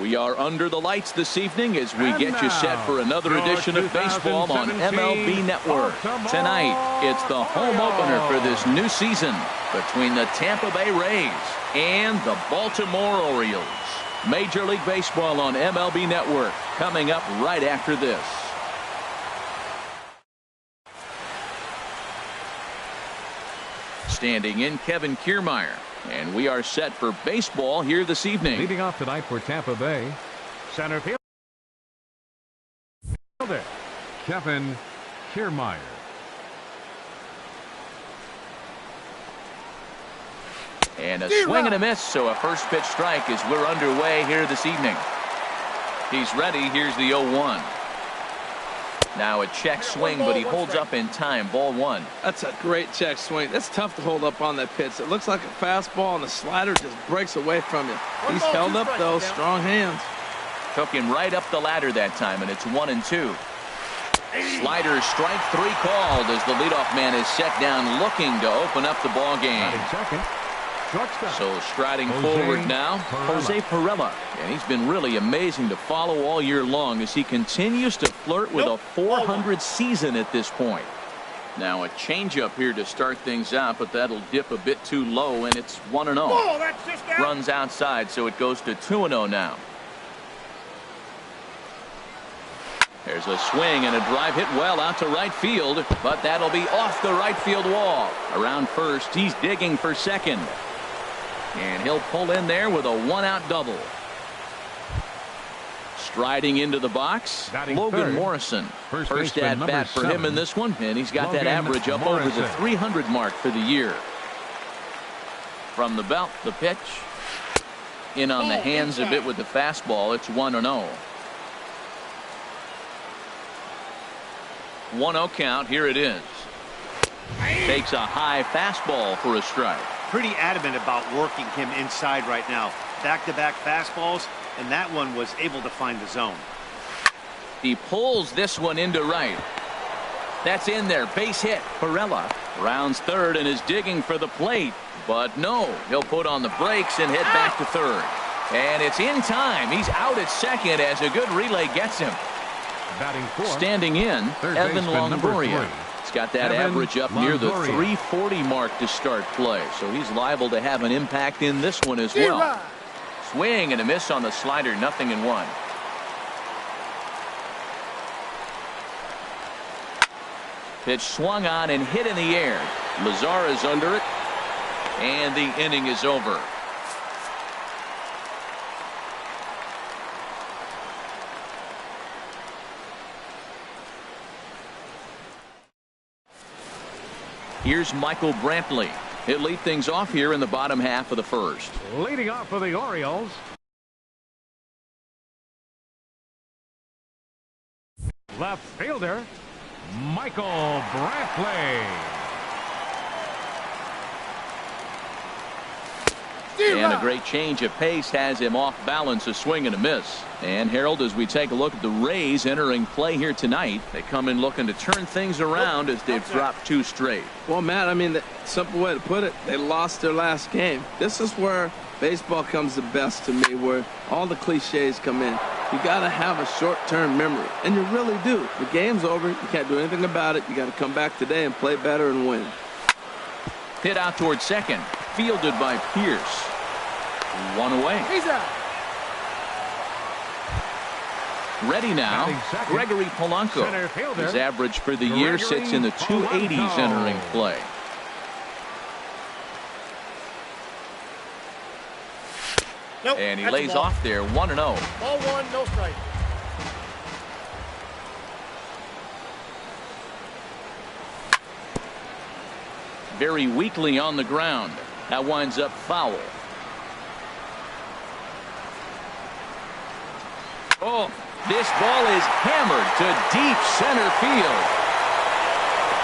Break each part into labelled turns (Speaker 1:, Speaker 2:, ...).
Speaker 1: We are under the lights this evening as we get you set for another edition of baseball on MLB Network. Tonight, it's the home opener for this new season between the Tampa Bay Rays and the Baltimore Orioles. Major League Baseball on MLB Network coming up right after this. Standing in, Kevin Kiermaier. And we are set for baseball here this evening.
Speaker 2: Leading off tonight for Tampa Bay, center fielder Kevin Kiermaier.
Speaker 1: And a swing and a miss, so a first pitch strike as we're underway here this evening. He's ready. Here's the 0-1. Now a check swing, but he holds up in time. Ball one.
Speaker 3: That's a great check swing. That's tough to hold up on that pitch. It looks like a fastball, and the slider just breaks away from you. He's held up, though. Strong hands.
Speaker 1: Took him right up the ladder that time, and it's 1-2. Slider strike three called as the leadoff man is set down looking to open up the ball game. So striding forward now, Jose Pirela. And he's been really amazing to follow all year long as he continues to flirt with a 400 season at this point. Now a changeup here to start things out, but that'll dip a bit too low, and it's 1-0. Runs outside, so it goes to 2-0 now. There's a swing and a drive hit well out to right field, but that'll be off the right field wall. Around first, he's digging for second. And he'll pull in there with a one-out double. Striding into the box, Logan Morrison. First at bat for him in this one, and he's got that average up over the 300 mark for the year. From the belt, the pitch. In on the hands a bit with the fastball. It's 1-0. 1-0 count. Here it is. Takes a high fastball for a strike.
Speaker 4: Pretty adamant about working him inside right now. Back-to-back fastballs, and that one was able to find the zone.
Speaker 1: He pulls this one into right. That's in there. Base hit. Pirela rounds third and is digging for the plate. But no, he'll put on the brakes and head back to third. And it's in time. He's out at second as a good relay gets him. Standing in, Evan Longoria. He's got that average up near the 340 mark to start play, so he's liable to have an impact in this one as well. Swing and a miss on the slider, 0-1. Pitch swung on and hit in the air. Lazar is under it, and the inning is over. Here's Michael Brantley. He'll lead things off here in the bottom half of the first.
Speaker 2: Leading off for the Orioles, left fielder Michael Brantley.
Speaker 1: And a great change of pace has him off balance, a swing and a miss. And Harold, as we take a look at the Rays entering play here tonight, they come in looking to turn things around as they've dropped 2 straight.
Speaker 3: Well, Matt, I mean, the simple way to put it, they lost their last game. This is where baseball comes the best to me, where all the cliches come in. You got to have a short-term memory, and you really do. The game's over. You can't do anything about it. You got to come back today and play better and win.
Speaker 1: Hit out towards second. Fielded by Pierce. 1 away.
Speaker 5: He's out.
Speaker 1: Ready now, Gregory Polanco. His average for the year sits in the 280s entering play.
Speaker 5: Nope,
Speaker 1: and he lays off there, 1-0.
Speaker 5: Ball one, no strike.
Speaker 1: Very weakly on the ground. That winds up foul. Oh, this ball is hammered to deep center field.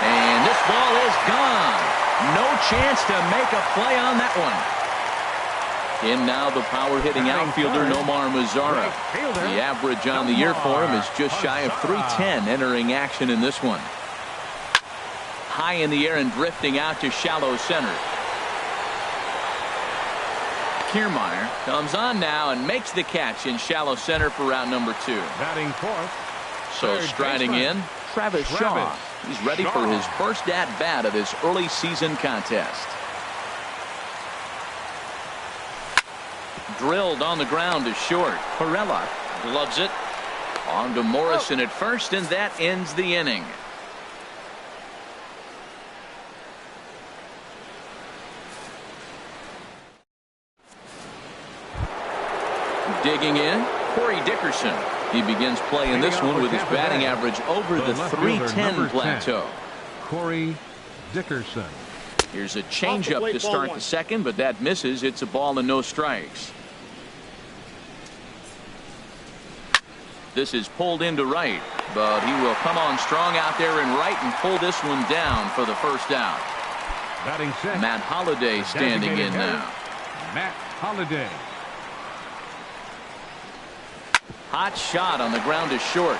Speaker 1: And this ball is gone. No chance to make a play on that one. In now the power-hitting outfielder Nomar Mazara. The average on the year for him is just shy of 310 entering action in this one. High in the air and drifting out to shallow center. Kiermaier comes on now and makes the catch in shallow center for route number 2.
Speaker 2: Batting fourth.
Speaker 1: So
Speaker 2: Third
Speaker 1: striding
Speaker 2: baseman,
Speaker 1: in, Travis Shaw. He's ready for his first at-bat of this early season contest. Drilled on the ground to short. Perella gloves it. On to Morrison at first, and that ends the inning. Digging in, Corey Dickerson. He begins playing this one with his batting average over the 310 plateau.
Speaker 2: Corey Dickerson.
Speaker 1: Here's a changeup to start the second, but that misses. It's a ball and no strikes. This is pulled into right, but he will come on strong out there in right and pull this one down for the first out.
Speaker 2: Batting sixth.
Speaker 1: Matt Holliday standing in now.
Speaker 2: Matt Holliday.
Speaker 1: Hot shot on the ground to short.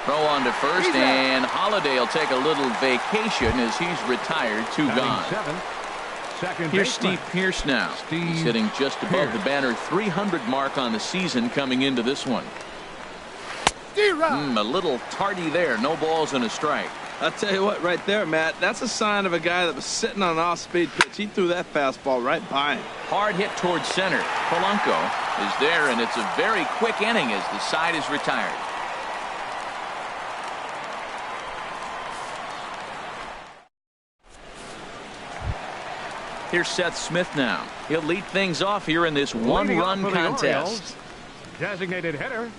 Speaker 1: Throw on to first, and Holliday will take a little vacation as he's retired. 2 gone. Here's Steve Pearce now. He's hitting just above the banner 300 mark on the season coming into this one. A little tardy there. No balls and a strike.
Speaker 3: I'll tell you what, right there, Matt, that's a sign of a guy that was sitting on an off-speed pitch. He threw that fastball right by him.
Speaker 1: Hard hit towards center. Polanco is there, and it's a very quick inning as the side is retired. Here's Seth Smith now. He'll lead things off here in this one-run contest.
Speaker 2: Designated hitter.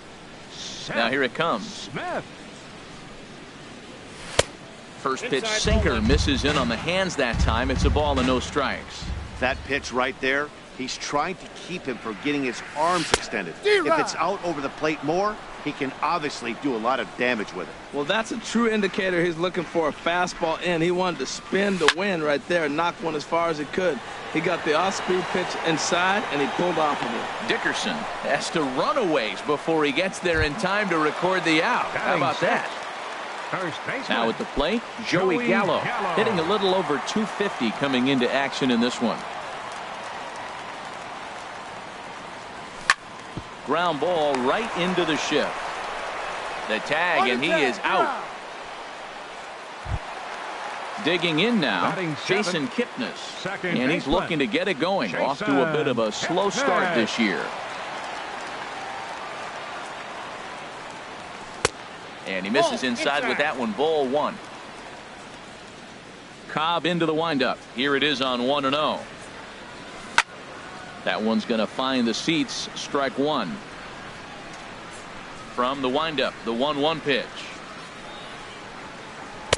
Speaker 1: Now here it comes.
Speaker 2: Smith.
Speaker 1: First pitch sinker misses in on the hands that time. It's a ball and no strikes.
Speaker 4: That pitch right there, he's trying to keep him from getting his arms extended. If it's out over the plate more, he can obviously do a lot of damage with it.
Speaker 3: Well, that's a true indicator. He's looking for a fastball in. He wanted to spin to win right there and knock one as far as he could. He got the off-speed pitch inside, and he pulled off of it.
Speaker 1: Dickerson has to run a ways before he gets there in time to record the out. How about that? Now at the plate, Joey Gallo hitting a little over 250 coming into action in this one. Ground ball right into the shift. The tag, and he is out. Digging in now, Jason Kipnis. And he's looking to get it going. Off to a bit of a slow start this year. And he misses inside with that one. Ball 1. Cobb into the windup. Here it is on 1-0. That one's going to find the seats. Strike 1. From the windup, the 1-1 pitch.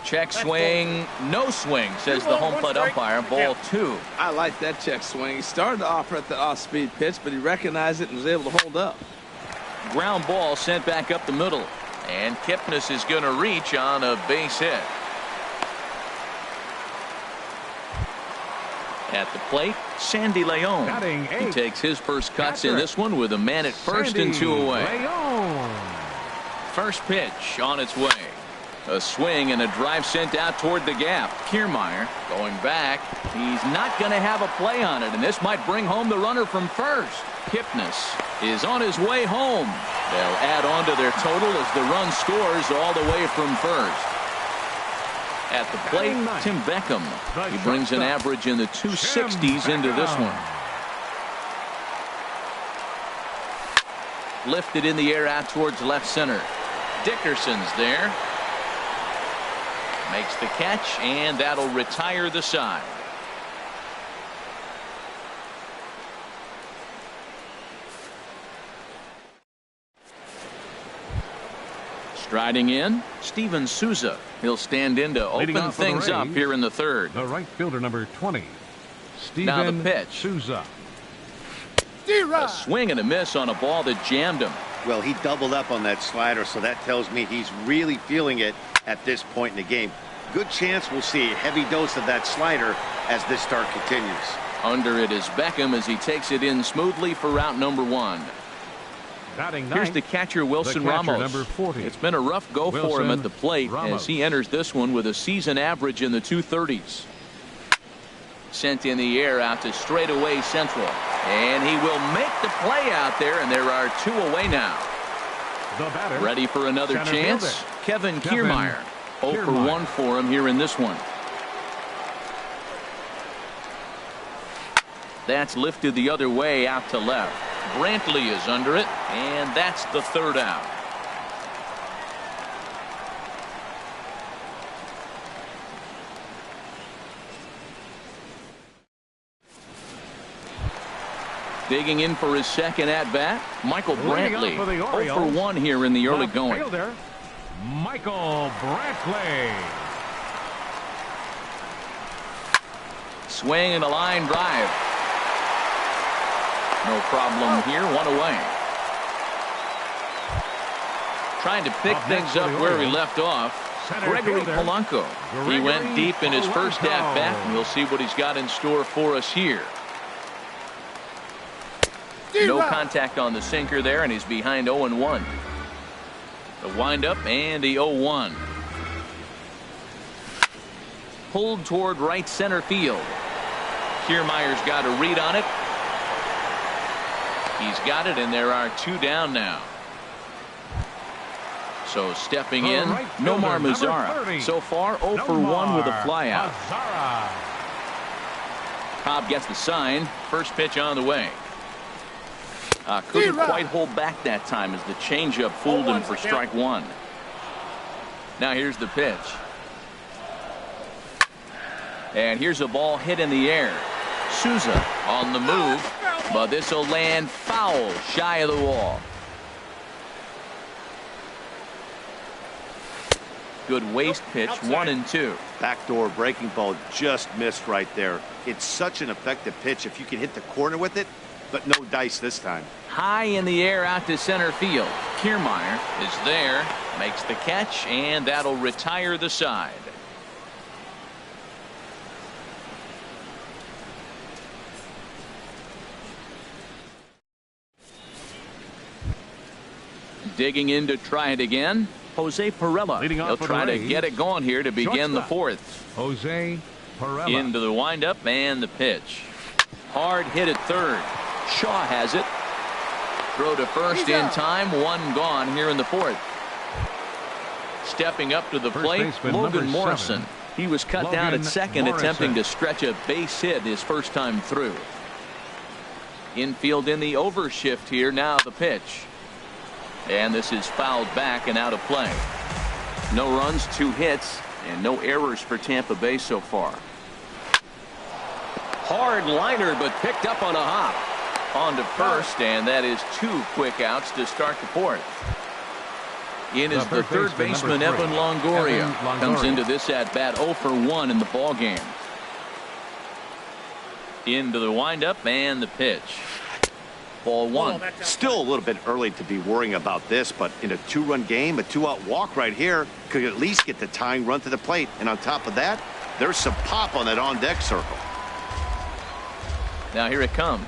Speaker 1: Check swing, no swing, says the home plate umpire. Ball 2.
Speaker 3: I like that check swing. He started to offer at the off-speed pitch, but he recognized it and was able to hold up.
Speaker 1: Ground ball sent back up the middle. And Kipnis is going to reach on a base hit. At the plate, Sandy Leon. He takes his first cuts in this one with a man at first and 2 away. First pitch on its way. A swing and a drive sent out toward the gap. Kiermaier going back. He's not going to have a play on it, and this might bring home the runner from first. Kipnis is on his way home. They'll add on to their total as the run scores all the way from first. At the plate, Tim Beckham. He brings an average in the 260s into this one. Lifted in the air out towards left center. Dickerson's there. Makes the catch, and that'll retire the side. Striding in, Steven Souza. He'll stand in to open things up here in the third.
Speaker 2: The right fielder, number 20,
Speaker 1: now the pitch.
Speaker 2: Souza.
Speaker 1: A swing and a miss on a ball that jammed him.
Speaker 4: Well, he doubled up on that slider, so that tells me he's really feeling it at this point in the game. Good chance we'll see a heavy dose of that slider as this start continues.
Speaker 1: Under it is Beckham as he takes it in smoothly for route number 1. Here's the catcher, Wilson Ramos.
Speaker 2: Number 40.
Speaker 1: It's been a rough go for him at the plate as he enters this one with a season average in the 230s. sent in the air out to straightaway central. And he will make the play out there, and there are 2 away now.
Speaker 2: The batter,
Speaker 1: ready for another
Speaker 2: center
Speaker 1: chance.
Speaker 2: fielder,
Speaker 1: Kevin Kiermaier. 0 for 1 for him here in this one. That's lifted the other way out to left. Brantley is under it, and that's the 3rd out. Digging in for his second at-bat, Michael Brantley. 0 for 1 here in the early going.
Speaker 2: Fielder, Michael Brantley.
Speaker 1: Swing and a line drive. No problem here, 1 away. Trying to pick things up where he left off. Gregory Polanco. He went deep in his first at-bat, and we'll see what he's got in store for us here. No contact on the sinker there, and he's behind 0-1. The windup and the 0-1. Pulled toward right center field. Kiermaier's got a read on it. He's got it, and there are 2 down now. So stepping in, Nomar Mazara. So far 0 for 1 with a flyout. Cobb gets the sign. First pitch on the way. Couldn't quite hold back that time as the changeup fooled him for strike 1. Now here's the pitch. And here's a ball hit in the air. Souza on the move, but this will land foul shy of the wall. Good waist pitch, 1-2.
Speaker 4: Backdoor breaking ball just missed right there. It's such an effective pitch if you can hit the corner with it, but no dice this time.
Speaker 1: High in the air out to center field. Kiermaier is there, makes the catch, and that'll retire the side. Digging in to try it again, Jose Pirela. He'll try to get it going here to begin the 4th.
Speaker 2: Jose Pirela.
Speaker 1: Into the windup and the pitch. Hard hit at 3rd. Shaw has it. Throw to first in time. 1 gone here in the 4th. Stepping up to the plate, Logan Morrison. He was cut down at second, attempting to stretch a base hit his first time through. Infield in the overshift here. Now the pitch. And this is fouled back and out of play. No runs, 2 hits, and no errors for Tampa Bay so far. Hard liner, but picked up on a hop. On to first, and that is 2 quick outs to start the 4th. In is the third baseman, Evan Longoria. Comes into this at-bat 0 for 1 in the ball game. Into the windup and the pitch. Ball 1.
Speaker 4: Still a little bit early to be worrying about this, but in a 2-run game, a 2-out walk right here could at least get the tying run to the plate. And on top of that, there's some pop on that on-deck circle.
Speaker 1: Now here it comes.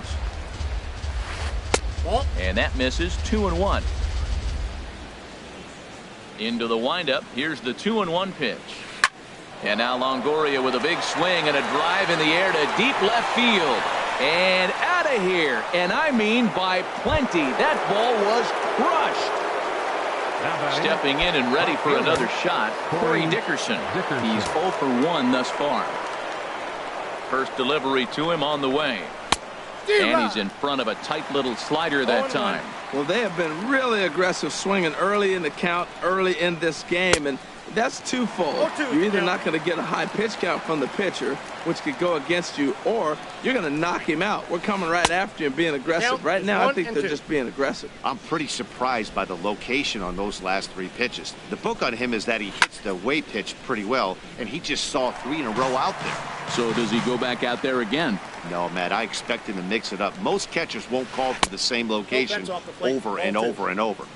Speaker 1: And that misses. 2-1. Into the windup. Here's the 2-1 pitch. And now Longoria with a big swing and a drive in the air to deep left field. And out of here. And I mean by plenty. That ball was crushed. Stepping in and ready for another shot, Corey Dickerson. He's 0 for 1 thus far. First delivery to him on the way. And he's in front of a tight little slider that time.
Speaker 3: Well, they have been really aggressive swinging early in the count, early in this game, and that's twofold. You're either not going to get a high pitch count from the pitcher, which could go against you, or you're going to knock him out. We're coming right after you and being aggressive. Right now, I think they're just being aggressive.
Speaker 4: I'm pretty surprised by the location on those last 3 pitches. The book on him is that he hits the way pitch pretty well, and he just saw 3 in a row out there.
Speaker 1: So does he go back out there again?
Speaker 4: No, Matt, I expect him to mix it up. Most catchers won't call for the same location over and over and over.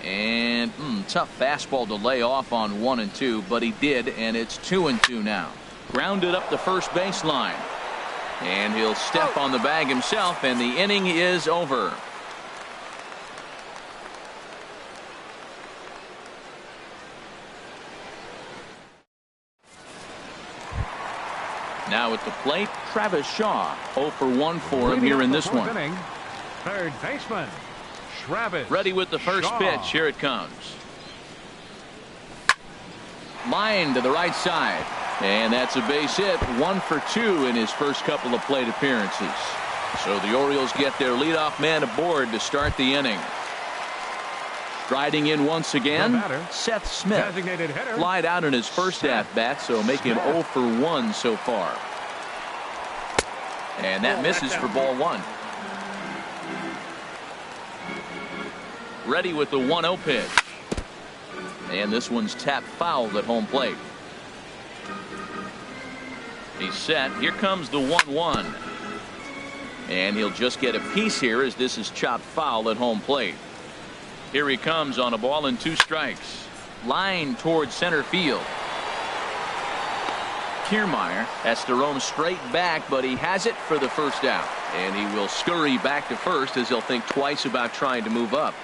Speaker 1: And tough fastball to lay off on 1 and 2, but he did, and it's 2 and 2 now. Grounded up the first baseline. And he'll step on the bag himself, and the inning is over. Now at the plate, Travis Shaw. 0 for 1 for him here in this one.
Speaker 2: Inning, third baseman, Travis
Speaker 1: Ready with the first
Speaker 2: Shaw.
Speaker 1: pitch. Here it comes. Line to the right side. And that's a base hit. 1 for 2 in his first couple of plate appearances. So the Orioles get their leadoff man aboard to start the inning. Striding in once again, Seth Smith.
Speaker 2: Designated hitter.
Speaker 1: Flied out in his first at-bat, so making 0 for 1 so far. And that misses for ball 1. Ready with the 1-0 pitch. And this one's tapped foul at home plate. He's set. Here comes the 1-1. And he'll just get a piece here as this is chopped foul at home plate. Here he comes on a ball and 2 strikes. Line towards center field. Kiermaier has to roam straight back, but he has it for the first out. And he will scurry back to first as he'll think twice about trying to move up.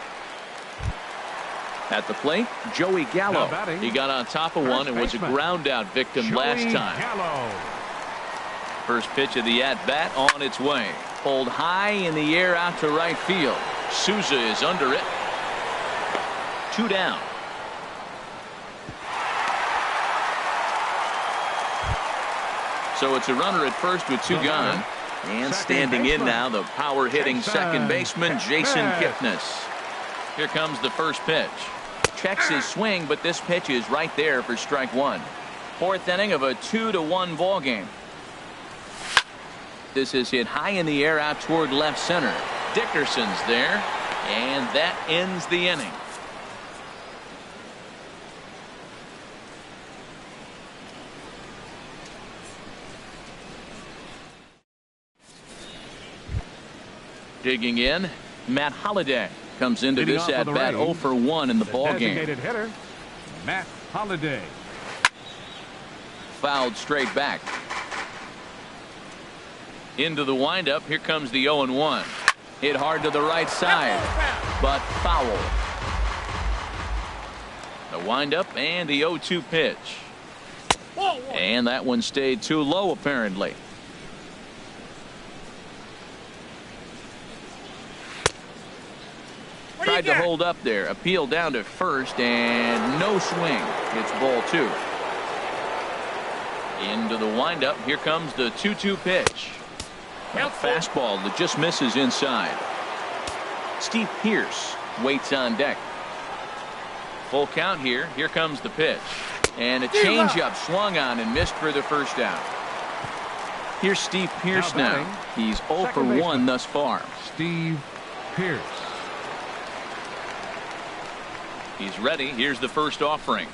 Speaker 1: At the plate, Joey Gallo. He got on top of one and was a ground out victim last time. First pitch of the at-bat on its way. Pulled high in the air out to right field. Souza is under it. 2 down. So it's a runner at first with 2 gone. And standing in now, the power hitting second baseman, Jason Kipnis. Here comes the first pitch. Checks his swing, but this pitch is right there for strike 1. 4th inning of a 2-1 ball game. This is hit high in the air out toward left center. Dickerson's there, and that ends the inning. Digging in, Matt Holliday comes into this at bat 0 for 1 in the ball game.
Speaker 2: Designated hitter, Matt Holliday.
Speaker 1: Fouled straight back. Into the windup. Here comes the 0-1. Hit hard to the right side, but foul. The windup and the 0-2 pitch. And that one stayed too low apparently. Tried to hold up there. Appeal down to first and no swing. It's ball 2. Into the windup. Here comes the 2-2 pitch. A fastball that just misses inside. Steve Pearce waits on deck. Full count here. Here comes the pitch. And a changeup swung on and missed for the first out. Here's Steve Pearce now. He's 0 for 1 thus far.
Speaker 2: Steve Pearce.
Speaker 1: He's ready. Here's the first offering.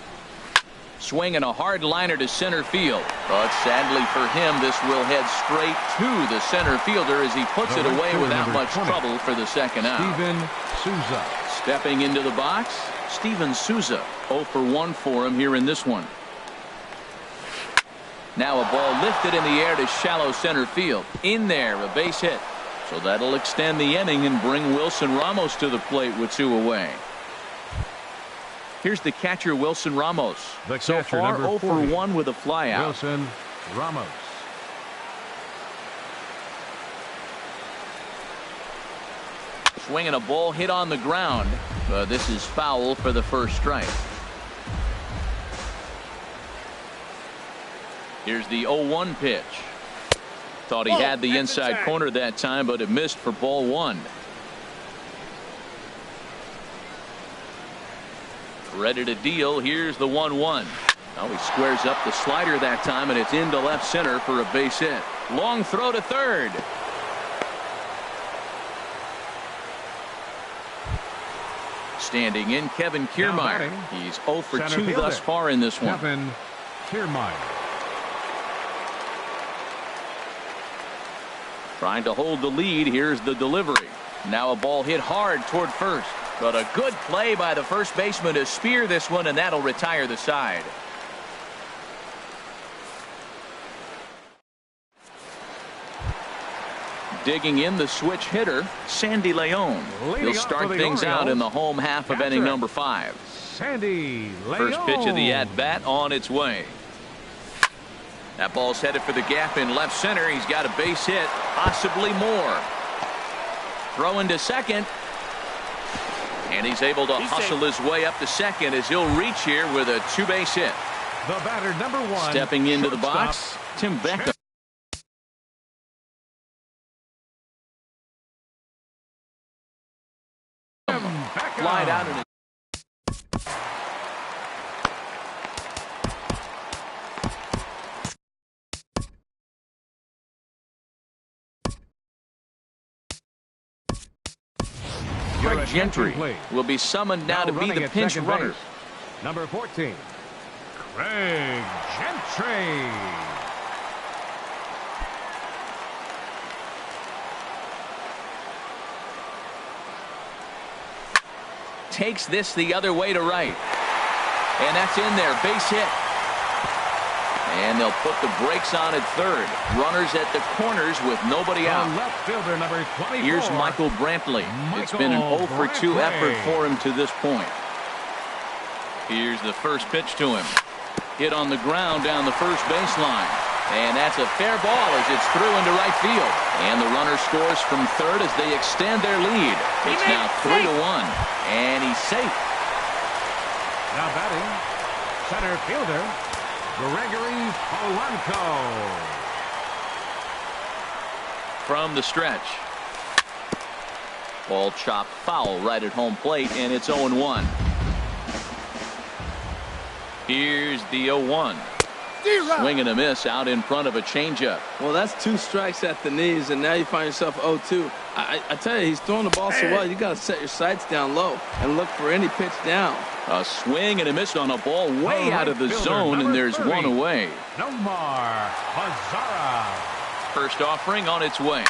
Speaker 1: Swinging a hard liner to center field. But sadly for him, this will head straight to the center fielder as he puts it away without much trouble for the second out.
Speaker 2: Steven Souza.
Speaker 1: Stepping into the box, Steven Souza. 0 for 1 for him here in this one. Now a ball lifted in the air to shallow center field. In there, a base hit. So that'll extend the inning and bring Wilson Ramos to the plate with 2 away. Here's the catcher, Wilson Ramos. So far, 0 for 1 with a flyout.
Speaker 2: Wilson Ramos.
Speaker 1: Swinging a ball hit on the ground. This is foul for the first strike. Here's the 0-1 pitch. Thought he had the inside corner that time, but it missed for ball 1. Ready to deal. Here's the 1-1. Oh, he squares up the slider that time, and it's into left center for a base hit. Long throw to third. Standing in, Kevin Kiermaier. He's 0 for 2 thus far in this one.
Speaker 2: Kevin Kiermaier.
Speaker 1: Trying to hold the lead. Here's the delivery. Now a ball hit hard toward first. But a good play by the first baseman to spear this one, and that'll retire the side. Digging in, the switch hitter, Sandy Leon. He'll start things out in the home half of inning number 5.
Speaker 2: Sandy Leon.
Speaker 1: First pitch of the at-bat on its way. That ball's headed for the gap in left center. He's got a base hit, possibly more. Throw into second. And he's able to hustle his way up to second as he'll reach here with a two-base hit.
Speaker 2: The batter, number 1.
Speaker 1: Stepping into the
Speaker 2: shortstop,
Speaker 1: box, Tim Beckham. Flied out in
Speaker 2: Craig
Speaker 1: Gentry will be summoned now to be the pinch runner.
Speaker 2: Number 14, Craig Gentry.
Speaker 1: Takes this the other way to right. And that's in there. Base hit. And they'll put the brakes on at third. Runners at the corners with nobody out.
Speaker 2: Left fielder, number 24.
Speaker 1: Here's Michael Brantley. It's been an 0 for 2 effort for him to this point. Here's the first pitch to him. Hit on the ground down the first baseline. And that's a fair ball as it's through into right field. And the runner scores from third as they extend their lead. It's now 3-1. And he's safe.
Speaker 2: Now batting, center fielder, Gregory Polanco.
Speaker 1: From the stretch. Ball chopped foul right at home plate, and it's 0-1. Here's the 0-1. Swing and a miss out in front of a changeup.
Speaker 3: Well, that's 2 strikes at the knees, and now you find yourself 0-2. I tell you, he's throwing the ball so well, you got to set your sights down low and look for any pitch down.
Speaker 1: A swing and a miss on a ball way out of the zone, and there's 1 away.
Speaker 2: Nomar Mazara.
Speaker 1: First offering on its way.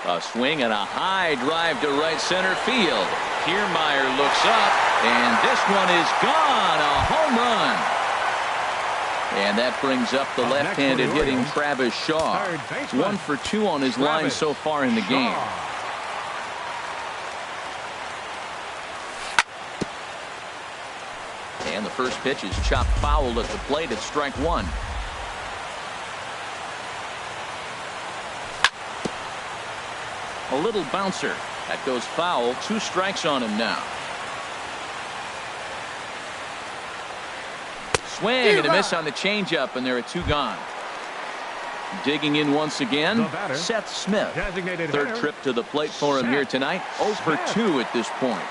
Speaker 1: A swing and a high drive to right center field. Kiermaier looks up, and this one is gone. A home run. And that brings up the left-handed hitting Travis Shaw. 1 for 2 on his line so far in the game. And the first pitch is chopped foul at the plate at strike 1. A little bouncer. That goes foul. 2 strikes on him now. Swing and a miss on the changeup, and there are 2 gone. Digging in once again, Seth Smith. Third trip to the plate for him here tonight. 0 for 2 at this point.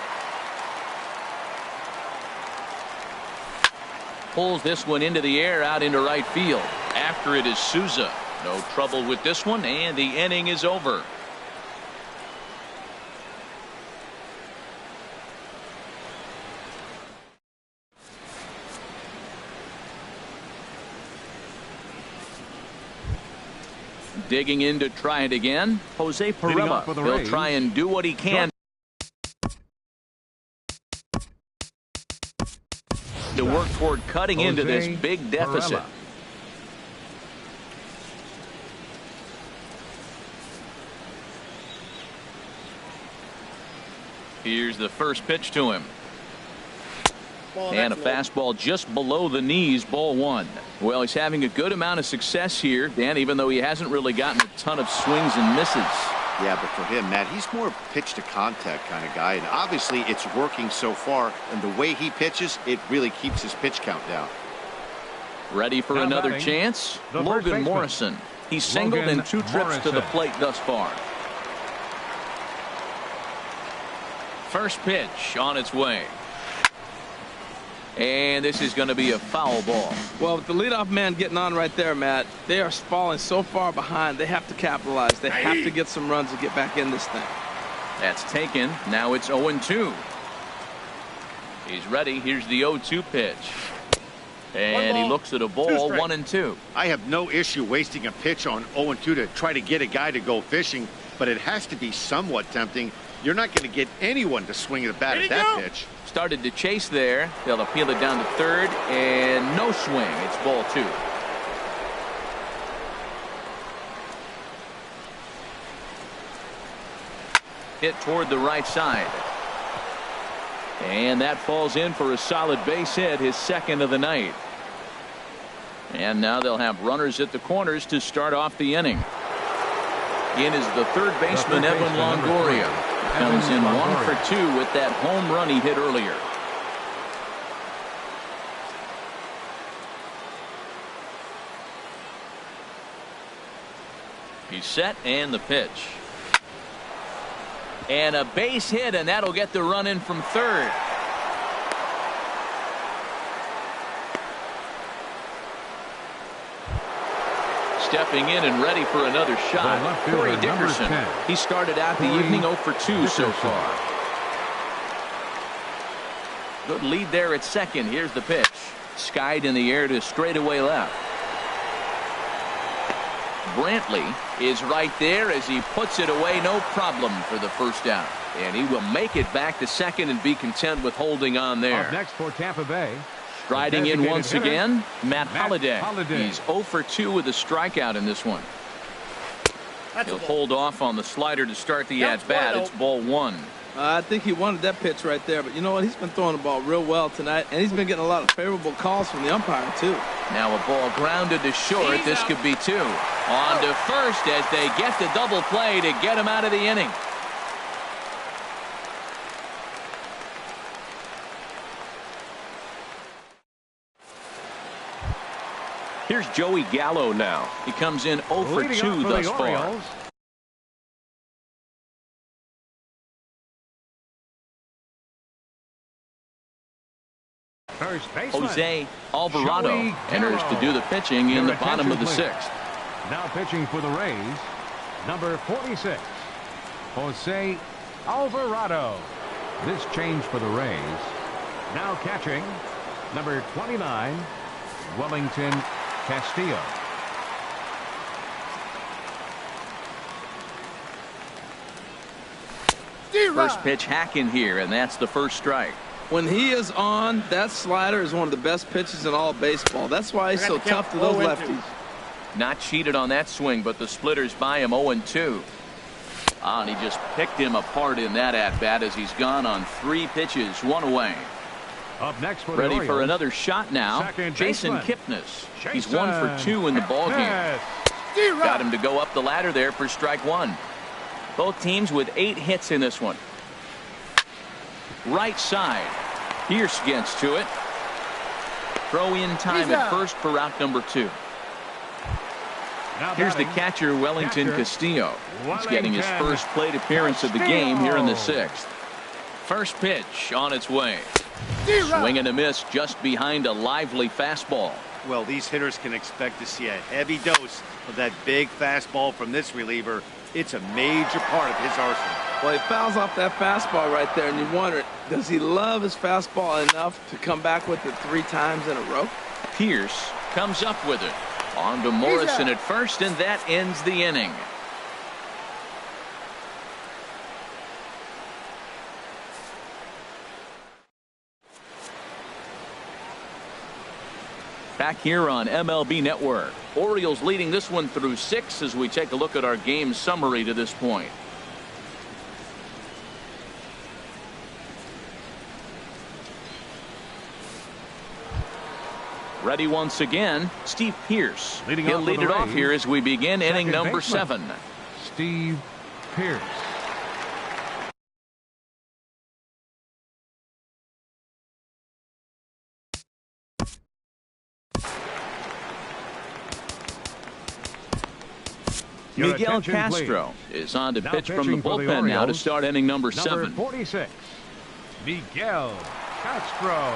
Speaker 1: Pulls this one into the air out into right field. After it is Souza. No trouble with this one, and the inning is over. Digging in to try it again, Jose Perella. He'll try and do what he can to work toward cutting into this big deficit. Here's the first pitch to him. And a fastball just below the knees, ball 1. Well, he's having a good amount of success here, Dan, even though he hasn't really gotten a ton of swings and misses.
Speaker 4: Yeah, but for him, Matt, he's more pitch to contact kind of guy, and obviously it's working so far, and the way he pitches, it really keeps his pitch count down.
Speaker 1: Ready for another chance? Logan Morrison. He's singled in 2 trips to the plate thus far. First pitch on its way. And this is going to be a foul ball.
Speaker 3: Well, with the leadoff man getting on right there, Matt, they are falling so far behind. They have to capitalize. They have to get some runs to get back in this thing.
Speaker 1: That's taken. Now it's 0-2. He's ready. Here's the 0-2 pitch. And he looks at a ball, 1-2.
Speaker 4: I have no issue wasting a pitch on 0-2 to try to get a guy to go fishing, but it has to be somewhat tempting. You're not going to get anyone to swing at the bat at that pitch.
Speaker 1: Started to chase there. They'll appeal it down to third, and no swing. It's ball 2. Hit toward the right side. And that falls in for a solid base hit, his second of the night. And now they'll have runners at the corners to start off the inning. In is the third baseman, Evan Longoria. Comes in 1 for 2 with that home run he hit earlier. He's set, and the pitch. And a base hit, and that'll get the run in from third. Stepping in and ready for another shot, Corey Dickerson. He started out the evening 0 for 2 so far. Good lead there at second. Here's the pitch. Skied in the air to straightaway left. Brantley is right there as he puts it away, no problem for the first out. And he will make it back to second and be content with holding on there.
Speaker 2: Up next for Tampa Bay.
Speaker 1: Striding in once again, Matt Holliday. He's 0 for 2 with a strikeout in this one. He'll hold off on the slider to start the at-bat. It's ball 1.
Speaker 3: I think he wanted that pitch right there, but you know what? He's been throwing the ball real well tonight, and he's been getting a lot of favorable calls from the umpire, too.
Speaker 1: Now a ball grounded to short. This could be 2. On to first as they get the double play to get him out of the inning. Here's Joey Gallo now. He comes in 0 for 2 thus far. Jose Alvarado enters to do the pitching in the bottom of the 6th.
Speaker 2: Now pitching for the Rays, number 46, Jose Alvarado. This change for the Rays. Now catching, number 29, Wellington Castillo.
Speaker 1: First pitch hack in here, and that's the first strike.
Speaker 3: When he is on, that slider is one of the best pitches in all of baseball. That's why he's so tough to those lefties.
Speaker 1: Not cheated on that swing, but the splitters by him 0-2. And he just picked him apart in that at-bat as he's gone on 3 pitches, 1 away.
Speaker 2: Up next for
Speaker 1: ready
Speaker 2: the Orioles,
Speaker 1: for another shot now. Jason Kipnis. He's 1 for 2 in the ballgame. Got him to go up the ladder there for strike 1. Both teams with 8 hits in this one. Right side. Pierce gets to it. Throw in time at first for route number 2. Here's the catcher, Wellington Castillo. He's getting his first plate appearance of the game here in the 6th. First pitch on its way. Swing and a miss just behind a lively fastball.
Speaker 4: Well, these hitters can expect to see a heavy dose of that big fastball from this reliever. It's a major part of his arsenal.
Speaker 3: Well, he fouls off that fastball right there, and you wonder, does he love his fastball enough to come back with it 3 times in a row?
Speaker 1: Pierce comes up with it. On to Morrison at first, and that ends the inning. Back here on MLB Network. Orioles leading this one through 6 as we take a look at our game summary to this point. Ready once again, Steve Pierce. He'll lead it off here as we begin inning number 7.
Speaker 2: Steve Pierce.
Speaker 1: Miguel Castro is on to pitch from the bullpen now to start inning number 7.
Speaker 2: Number 46, Miguel Castro.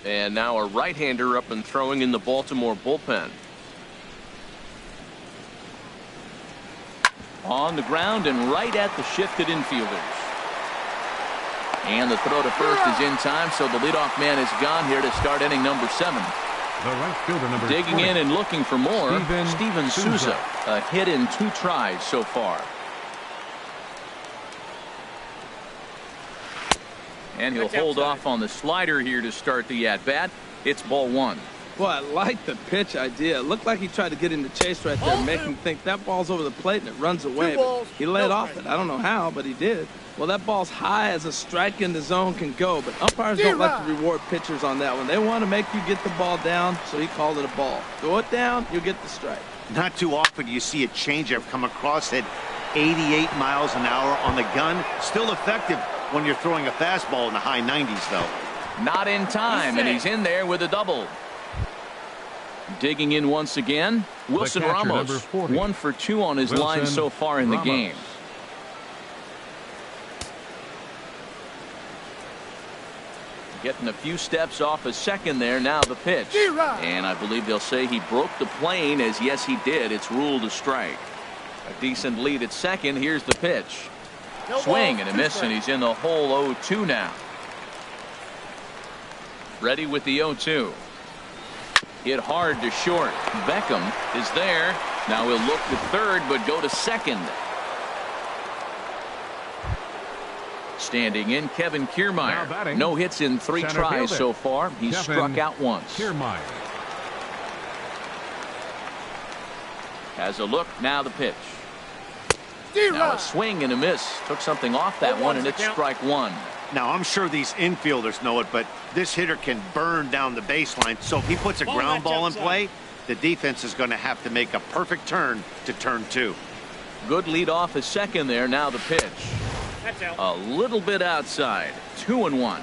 Speaker 1: And now a right-hander up and throwing in the Baltimore bullpen. On the ground and right at the shifted infielders. And the throw to first is in time, so the leadoff man is gone here to start inning number 7.
Speaker 2: The right fielder, number
Speaker 1: Digging
Speaker 2: 20,
Speaker 1: in and looking for more, Steven Souza. A hit in 2 tries so far. And he'll hold off on the slider here to start the at-bat. It's ball 1.
Speaker 3: Boy, I like the pitch idea. It looked like he tried to get in the chase right there, make him think that ball's over the plate and it runs away. But he let off it. I don't know how, but he did. Well, that ball's high as a strike in the zone can go, but umpires don't like to reward pitchers on that one. They want to make you get the ball down, so he called it a ball. Throw it down, you'll get the strike.
Speaker 4: Not too often you see a changeup come across at 88 miles an hour on the gun. Still effective when you're throwing a fastball in the high 90s, though.
Speaker 1: Not in time, and he's in there with a double. Digging in once again, Wilson Ramos. 1 for 2 on his line so far in the game. Getting a few steps off a second there. Now the pitch. And I believe they'll say he broke the plane, as yes he did. It's ruled a strike. A decent lead at second. Here's the pitch. Swing and a miss, and he's in the hole 0-2 now. Ready with the 0-2. Hit hard to short. Beckham is there. Now he'll look to third, but go to second. Standing in, Kevin Kiermaier. No hits in 3 tries so far. He's struck out once.
Speaker 2: Kiermaier
Speaker 1: has a look. Now the pitch. Now a swing and a miss. Took something off that one, and it's strike 1.
Speaker 4: Now, I'm sure these infielders know it, but this hitter can burn down the baseline. So if he puts a ground ball in play, the defense is going to have to make a perfect turn to turn 2.
Speaker 1: Good lead off a second there. Now the pitch. A little bit outside. 2-1.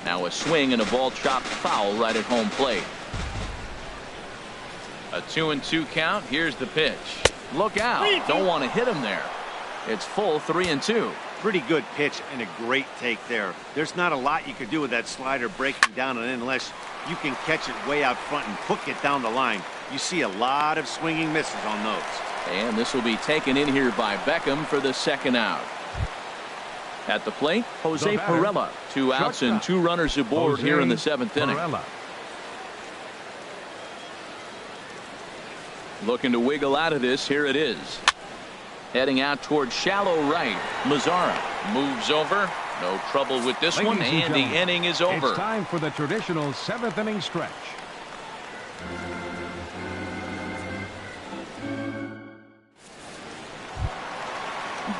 Speaker 1: Now a swing and a ball chopped foul right at home plate. A 2-2 count. Here's the pitch. Look out. Don't want to hit him there. It's full 3-2.
Speaker 4: Pretty good pitch and a great take there. There's not a lot you can do with that slider breaking down and in unless you can catch it way out front and hook it down the line. You see a lot of swinging misses on those.
Speaker 1: And this will be taken in here by Beckham for the second out. At the plate, Jose Perella. 2 outs and 2 runners aboard here in the 7th inning. Looking to wiggle out of this. Here it is. Heading out toward shallow right. Mazzara moves over. No trouble with this one, and the inning is over.
Speaker 2: It's time for the traditional 7th inning stretch.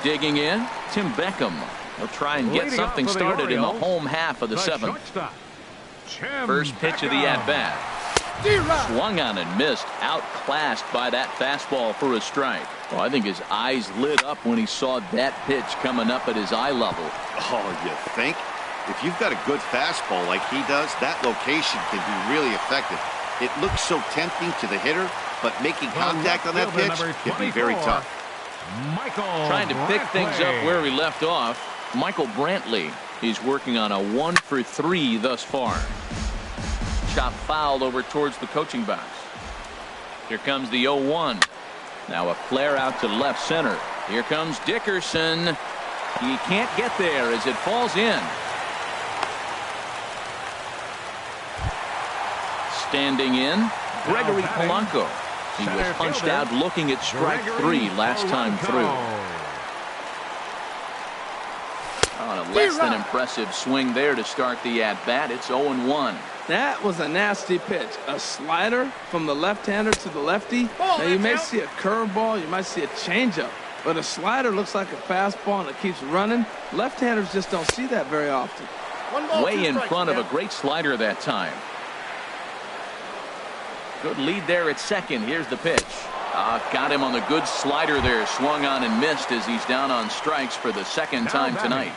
Speaker 1: Digging in, Tim Beckham. He'll try and get something started in the home half of the 7th. First pitch of the at-bat. Swung on and missed. Outclassed by that fastball for a strike. Well, I think his eyes lit up when he saw that pitch coming up at his eye level.
Speaker 4: Oh, you think? If you've got a good fastball like he does, that location can be really effective. It looks so tempting to the hitter, but making contact on that pitch can be very tough.
Speaker 1: Trying to pick things up where he left off. Michael Brantley. He's working on a 1 for 3 thus far. Chop fouled over towards the coaching box. Here comes the 0-1. Now a flare out to left center. Here comes Dickerson. He can't get there as it falls in. Standing in, Gregory Polanco. He was punched out looking at strike 3 last time through. On a less than impressive swing there to start the at-bat. It's 0-1.
Speaker 3: That was a nasty pitch. A slider from the left-hander to the lefty. Now you may see a curveball, you might see a changeup, but a slider looks like a fastball and it keeps running. Left-handers just don't see that very often.
Speaker 1: Way in front of a great slider that time. Good lead there at second. Here's the pitch. Got him on the good slider there. Swung on and missed as he's down on strikes for the second time tonight.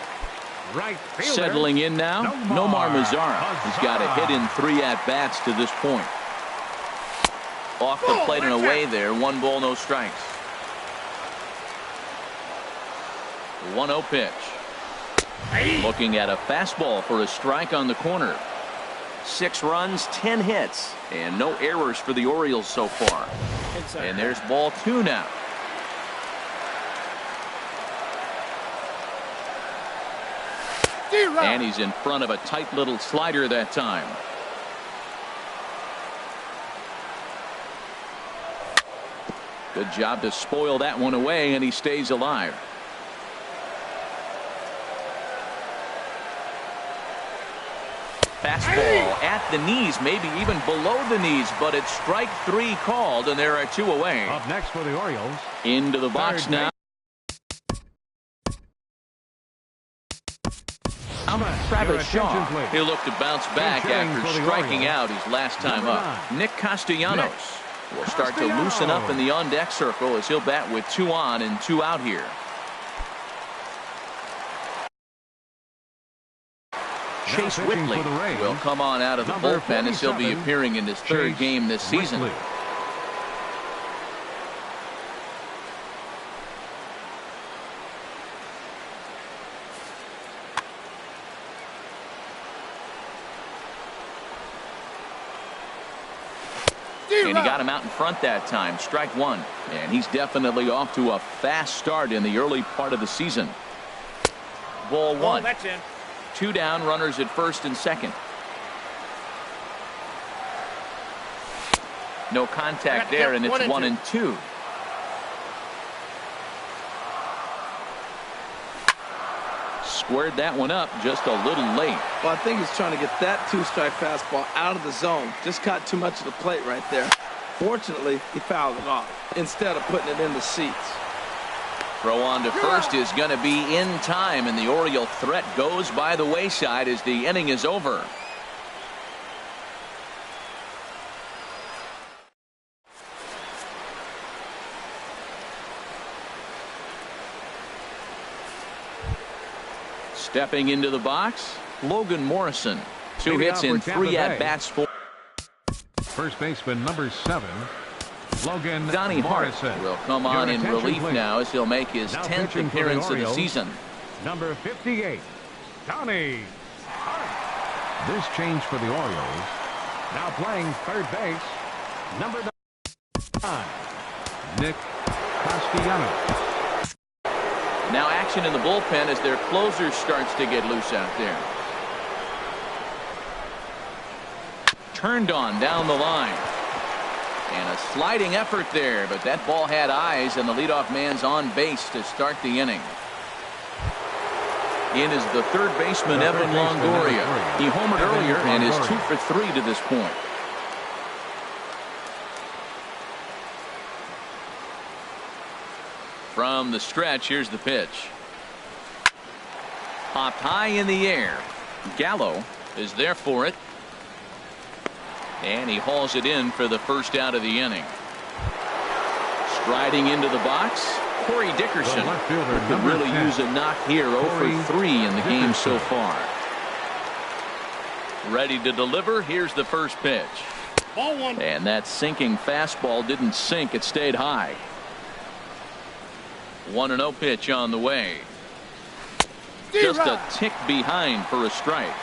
Speaker 1: Settling in now, Nomar Mazzara. He's got a hit in 3 at-bats to this point. Off the plate and away there. 1 ball, no strikes. 1-0 pitch. Looking at a fastball for a strike on the corner. 6 runs, 10 hits, and no errors for the Orioles so far. And there's ball 2 now. And he's in front of a tight little slider that time. Good job to spoil that one away, and he stays alive. Fastball at the knees, maybe even below the knees, but it's strike 3 called, and there are 2 away.
Speaker 2: Up next for the Orioles.
Speaker 1: Into the box now. Travis Shaw. He'll look to bounce back after striking out his last time up. Nick Castellanos will start to loosen up in the on-deck circle as he'll bat with 2 on and 2 out here. Chase Whitley will come on out of the bullpen as he'll be appearing in his 3rd game this season. And he got him out in front that time. Strike 1. And he's definitely off to a fast start in the early part of the season. Ball 1.
Speaker 5: That's in.
Speaker 1: 2 down, runners at first and second. No contact there, and it's 1 and 2. Squared that one up just a little late.
Speaker 3: Well, I think he's trying to get that 2-strike fastball out of the zone. Just caught too much of the plate right there. Fortunately, he fouled it off instead of putting it in the seats.
Speaker 1: Throw on to first is going to be in time, and the Oriole threat goes by the wayside as the inning is over. Stepping into the box, Logan Morrison. 2 hits in 3 at-bats for
Speaker 2: first baseman number 7, Logan
Speaker 1: Donnie Hart
Speaker 2: Morrison.
Speaker 1: will come on in relief now as he'll make his 10th appearance of the season.
Speaker 2: Number 58, Donnie Hart. This change for the Orioles. Now playing third base, number 9, Nick Castellanos.
Speaker 1: Now action in the bullpen as their closer starts to get loose out there. Turned on down the line. And a sliding effort there, but that ball had eyes, and the leadoff man's on base to start the inning. In is the 3rd baseman, Evan Longoria. He homered earlier and is 2 for 3 to this point. From the stretch, here's the pitch. Popped high in the air. Gallo is there for it. And he hauls it in for the first out of the inning. Striding into the box, Corey Dickerson could really use a knock here. 0 for 3 in the game so far. Ready to deliver. Here's the first pitch.
Speaker 5: Ball 1.
Speaker 1: And that sinking fastball didn't sink. It stayed high. 1-0 pitch on the way. Just a tick behind for a strike.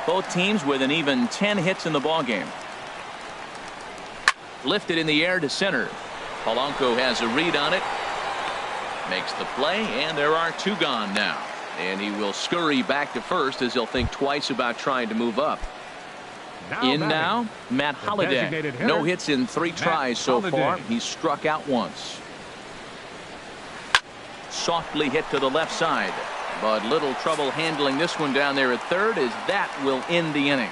Speaker 1: Both teams with an even 10 hits in the ballgame. Lifted in the air to center. Polanco has a read on it. Makes the play, and there are 2 gone now. And he will scurry back to first as he'll think twice about trying to move up. Now, Matt Holliday. No hits in 3 tries so far. He's struck out once. Softly hit to the left side, but little trouble handling this one down there at third as that will end the inning.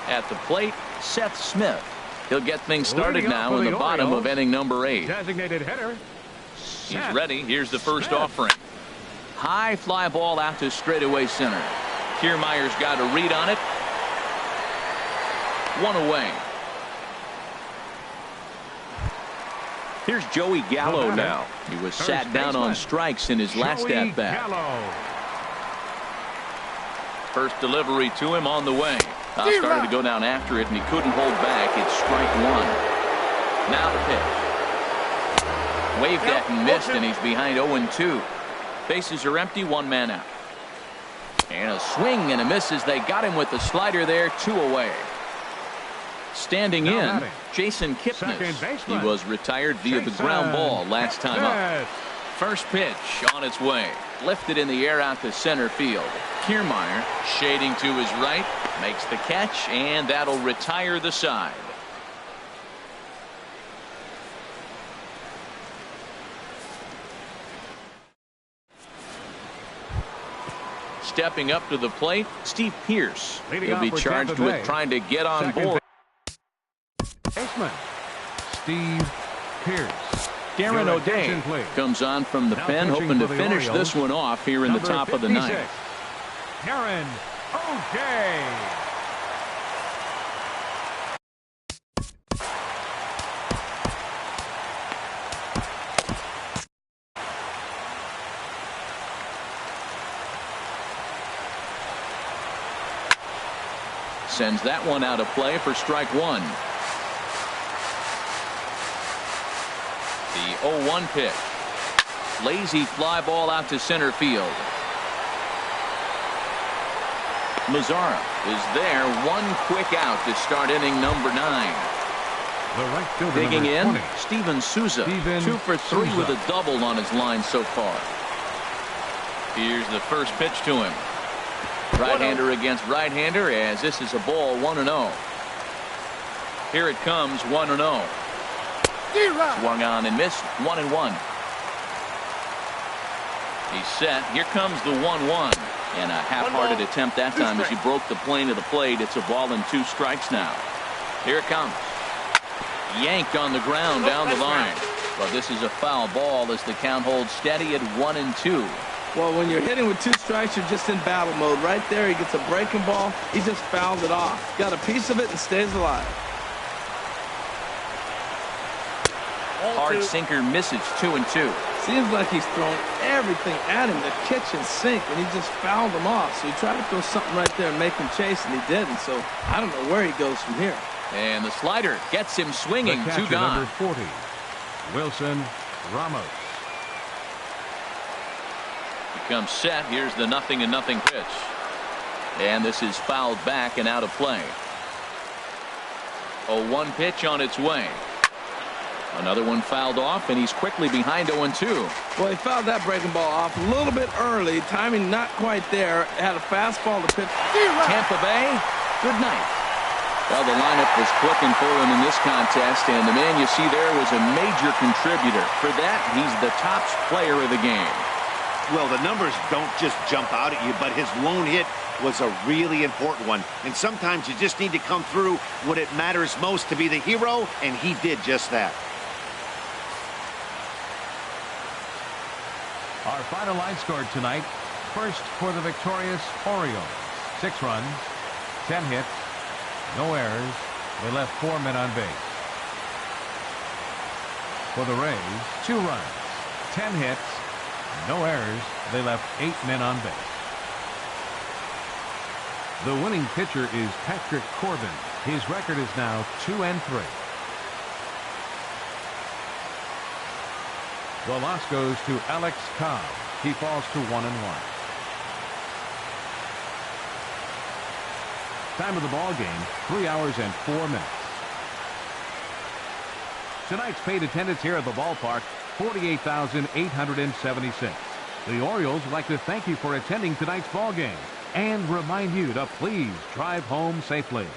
Speaker 1: At the plate, Seth Smith. He'll get things started now in the bottom of inning number 8.
Speaker 2: Designated hitter.
Speaker 1: He's ready. Here's the first offering. High fly ball out to straightaway center. Kiermaier's got a read on it. 1 away. Here's Joey Gallo now. He was sat down on strikes in his last at-bat. First delivery to him on the way. Started to go down after it, and he couldn't hold back. It's strike 1. Now the pitch. Waved at and missed, and he's behind 0-2. Bases are empty, 1 man out. And a swing and a miss as they got him with the slider there. 2 away. Standing in, Jason Kipnis. He was retired via the ground ball last time up. First pitch on its way. Lifted in the air out to center field. Kiermaier shading to his right. Makes the catch, and that'll retire the side. Stepping up to the plate, Steve Pearce.
Speaker 2: Leading
Speaker 1: He'll be
Speaker 2: off for
Speaker 1: charged
Speaker 2: Tampa
Speaker 1: with
Speaker 2: Bay.
Speaker 1: trying to get on
Speaker 2: Second
Speaker 1: board.
Speaker 2: baseman, Steve Pearce.
Speaker 1: Darren
Speaker 2: Your
Speaker 1: O'Day
Speaker 2: attention, please.
Speaker 1: comes on from the
Speaker 2: Now
Speaker 1: pen,
Speaker 2: pitching
Speaker 1: hoping to
Speaker 2: for the
Speaker 1: finish
Speaker 2: Orioles,
Speaker 1: this one off here in the
Speaker 2: number
Speaker 1: top of the
Speaker 2: 56,
Speaker 1: ninth.
Speaker 2: Darren O'Day.
Speaker 1: Sends that one out of play for strike one. The 0-1 pitch. Lazy fly ball out to center field. Mazzara is there. One quick out to start inning number 9.
Speaker 2: The right fielder,
Speaker 1: Digging
Speaker 2: number
Speaker 1: in,
Speaker 2: 20.
Speaker 1: Steven Souza.
Speaker 2: Steven
Speaker 1: 2 for 3
Speaker 2: Souza.
Speaker 1: with a double on his line so far. Here's the first pitch to him. Right-hander against right-hander, as this is a ball 1-0. Here it comes, 1-0. Swung on and missed, 1-1. He's set. Here comes the 1-1. And a half-hearted attempt that time as he broke the plane of the plate. It's a ball and 2 strikes now. Here it comes. Yanked on the ground down the line. But this is a foul ball as the count holds steady at 1-2.
Speaker 3: Well, when you're hitting with 2 strikes, you're just in battle mode. Right there, he gets a breaking ball. He just fouled it off. Got a piece of it and stays alive.
Speaker 1: Hard sinker misses, 2-2.
Speaker 3: Seems like he's throwing everything at him, the kitchen sink, and he just fouled him off. So he tried to throw something right there and make him chase, and he didn't. So I don't know where he goes from here.
Speaker 1: And the slider gets him swinging,
Speaker 2: The
Speaker 1: 2
Speaker 2: catcher,
Speaker 1: gone.
Speaker 2: number 40, Wilson Ramos.
Speaker 1: Becomes set. Here's the 0-0 pitch. And this is fouled back and out of play. 0-1 pitch on its way. Another one fouled off, and he's quickly behind 0-2.
Speaker 3: Well, he fouled that breaking ball off a little bit early. Timing not quite there. Had a fastball to pitch.
Speaker 1: Tampa Bay, good night. Well, the lineup was clicking for him in this contest, and the man you see there was a major contributor. For that, he's the top player of the game.
Speaker 4: Well, the numbers don't just jump out at you, but his lone hit was a really important one. And sometimes you just need to come through when it matters most to be the hero, and he did just that.
Speaker 2: Our final line scored tonight. First for the victorious Orioles. 6 runs, 10 hits, no errors. They left 4 men on base. For the Rays, 2 runs, 10 hits, no errors. They left 8 men on base. The winning pitcher is Patrick Corbin. His record is now 2-3. The loss goes to Alex Cobb. He falls to 1-1. Time of the ball game, 3 hours and 4 minutes. Tonight's paid attendance here at the ballpark, 48,876. The Orioles would like to thank you for attending tonight's ball game and remind you to please drive home safely.